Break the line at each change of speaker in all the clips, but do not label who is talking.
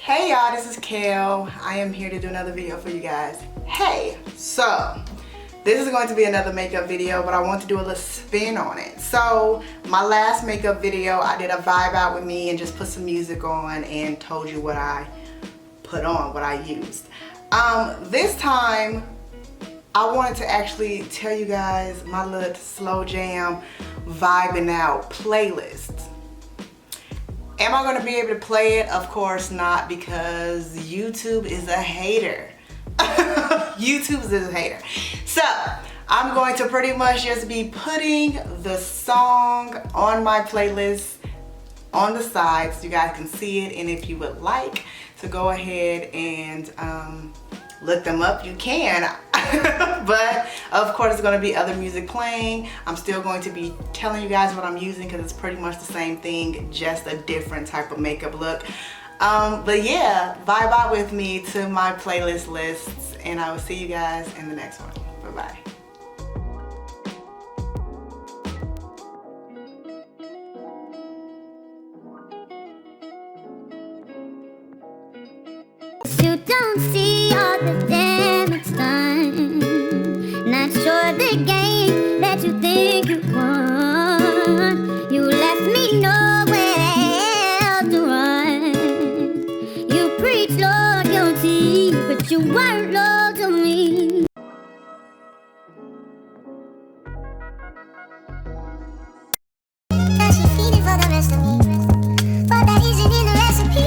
Hey y'all, this is Kel. I am here to do another video for you guys. Hey, so this is going to be another makeup video, but I want to do a little spin on it. So my last makeup video, I did a vibe out with me and just put some music on and told you what I put on, what I used. This time, I wanted to actually tell you guys my little slow jam vibing out playlist. Am I going to be able to play it? Of course not, because YouTube is a hater. YouTube is a hater. So I'm going to pretty much just be putting the song on my playlist on the side so you guys can see it, and if you would like to go ahead and look them up, you can. But of course, it's going to be other music playing. I'm still going to be telling you guys what I'm using because it's pretty much the same thing, just a different type of makeup look. But yeah, vibe out with me to my playlist lists, and I will see you guys in the next one. Bye-bye.
You don't see all the damage done. Not sure the game that you think you won. You left me nowhere else to run. You preach loyalty, but you weren't loyal to me. Now she's feeding for the rest of me, but that isn't in the recipe.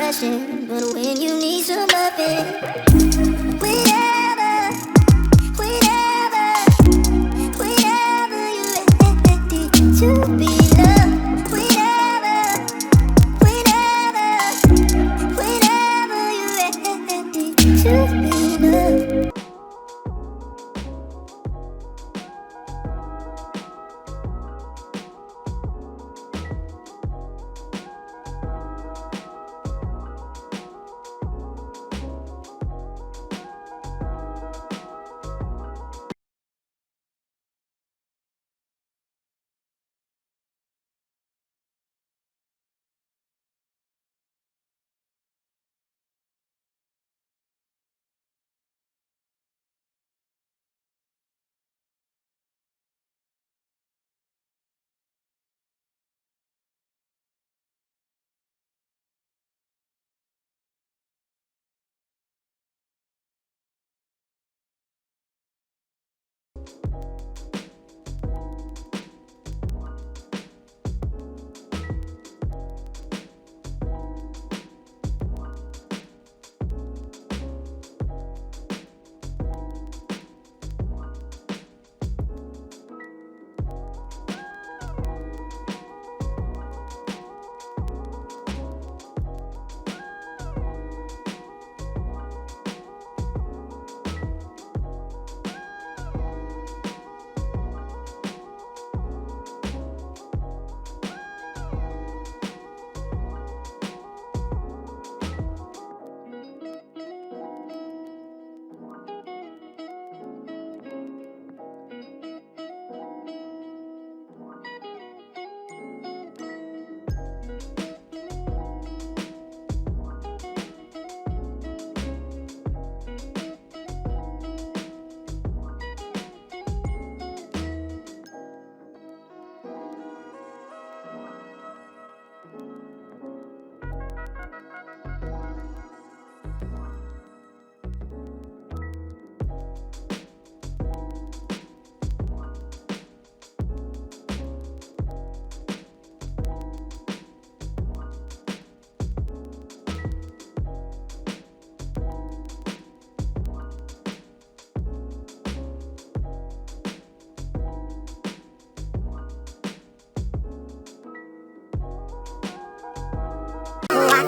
question, but when you need some loving, whenever you're ready to be loved, whenever you're ready to be loved.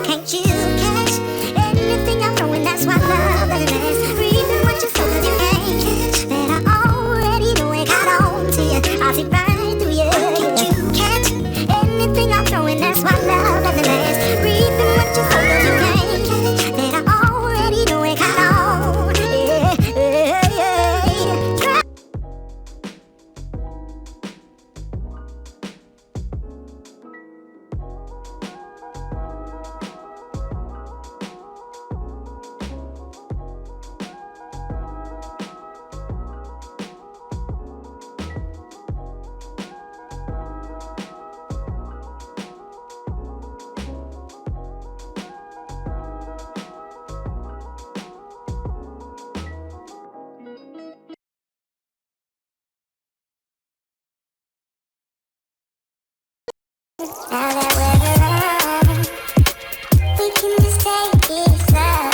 Can't you catch anything I'm throwing? That's why love doesn't last. Reaping what you sow, 'cause you can't catch that I already know it got on to you. I see right through you. Can't you catch anything I'm throwing? That's why love doesn't last. Reaping what you sow, 'cause you can't catch that I already know it got on. Now that we're around, we can just take it slow.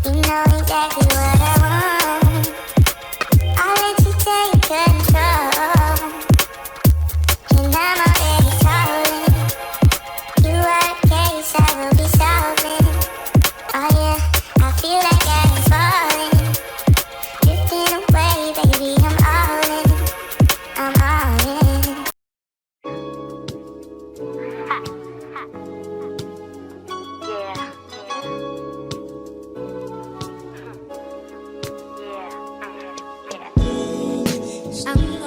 You know exactly what I want. I'll let you take control. And I'm already calling. You are the case I will be solving. Oh yeah, I feel like I'm falling. Drifting away, baby, I'm all in. I'm all in.